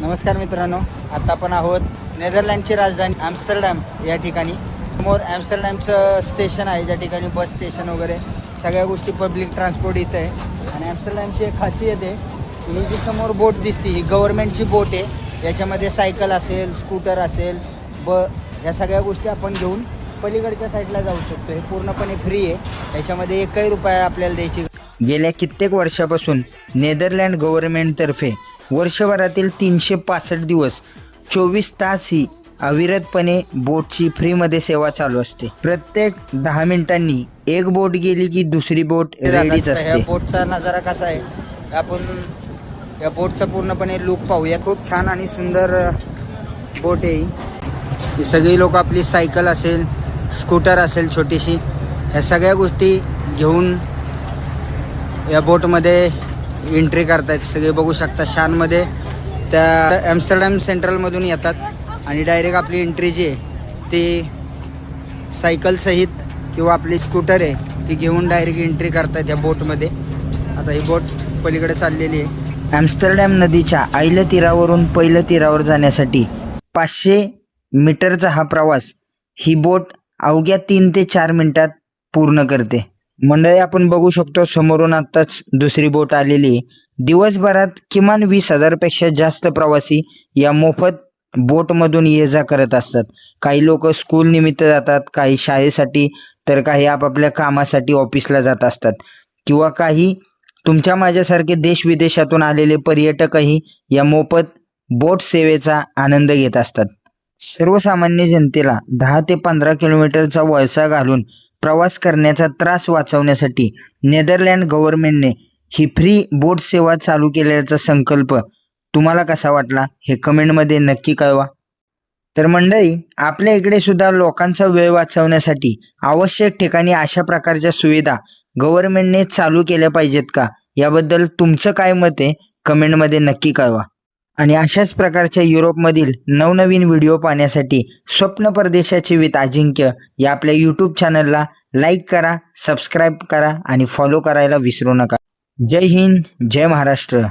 नमस्कार मित्रांनो, आता आपण आहोत नेदरलँडची राजधानी ॲम्स्टरडॅम या ठिकाणी. समोर ॲम्स्टरडॅमचं स्टेशन आहे, ज्या ठिकाणी बस स्टेशन वगैरे सगळ्या गोष्टी पब्लिक ट्रान्सपोर्ट इथं आहे. आणि ॲम्स्टरडॅमची एक खासियत आहे, ही जी समोर बोट दिसते ही गव्हर्नमेंटची बोट आहे. याच्यामध्ये सायकल असेल, स्कूटर असेल, ह्या सगळ्या गोष्टी आपण घेऊन पलीकडच्या साईडला जाऊ शकतो. हे पूर्णपणे फ्री आहे, याच्यामध्ये एकही रुपया आपल्याला द्यायची. गेल्या कित्येक वर्षापासून नेदरलँड गव्हर्नमेंटतर्फे वर्षभरातील 365 दिवस 24 तास ही अविरतपणे बोटची फ्रीमध्ये सेवा चालू असते. प्रत्येक 10 मिनिटांनी एक बोट गेली की दुसरी बोट रेडीच असते. या बोटचा नजारा कसा आहे, आपण या बोटचा पूर्णपणे लुक पाहूया. खूप छान आणि सुंदर बोट आहे ही. सगळी लोक आपली सायकल असेल, स्कूटर असेल छोटीशी, ह्या सगळ्या गोष्टी घेऊन या बोटमध्ये एंट्री करतायत. सगळे बघू शकता शानमध्ये त्या ॲम्स्टरडॅम सेंट्रलमधून येतात आणि डायरेक्ट आपली एंट्री जी आहे ती सायकलसहित किंवा आपली स्कूटर आहे ती घेऊन डायरेक्ट एंट्री करतायत ह्या बोटमध्ये. आता ही बोट पलीकडे चाललेली आहे. ॲम्स्टरडॅम नदीच्या आईल्या तीरावरून पहिल्या तीरावर जाण्यासाठी 500 मीटरचा हा प्रवास ही बोट अवघ्या 3 ते 4 मिनिटात पूर्ण करते. मंडळी, आपण बघू शकतो समोरून आत्ताच दुसरी बोट आलेली. दिवसभरात किमान 20,000 पेक्षा जास्त प्रवासी या मोफत बोटमधून ये जा करत असतात. काही लोक स्कूल निमित्त जातात, काही शाळेसाठी, तर काही आपापल्या कामासाठी ऑफिसला जात असतात, किंवा काही तुमच्या माझ्यासारखे देश विदेशातून आलेले पर्यटकही या मोफत बोट सेवेचा आनंद घेत असतात. सर्वसामान्य जनतेला 10 ते 15 किलोमीटरचा वळसा घालून प्रवास करण्याचा त्रास वाचवण्यासाठी नेदरलँड गव्हर्नमेंटने ही फ्री बोट सेवा चालू केल्याचा संकल्प तुम्हाला कसा वाटला हे कमेंटमध्ये नक्की कळवा. तर मंडळी, आपल्या इकडे सुद्धा लोकांचा वेळ वाचवण्यासाठी आवश्यक ठिकाणी अशा प्रकारच्या सुविधा गव्हर्नमेंटने चालू केल्या पाहिजेत का, याबद्दल तुमचं काय मत आहे कमेंटमध्ये नक्की कळवा. आणि अशाच प्रकारच्या युरोपमधील नवनवीन व्हिडिओ पाहण्यासाठी स्वप्न परदेशाचे विथ अजिंक्य या आपल्या यूट्यूब चॅनलला लाईक करा, सबस्क्राईब करा आणि फॉलो करायला विसरू नका. जय हिंद, जय महाराष्ट्र.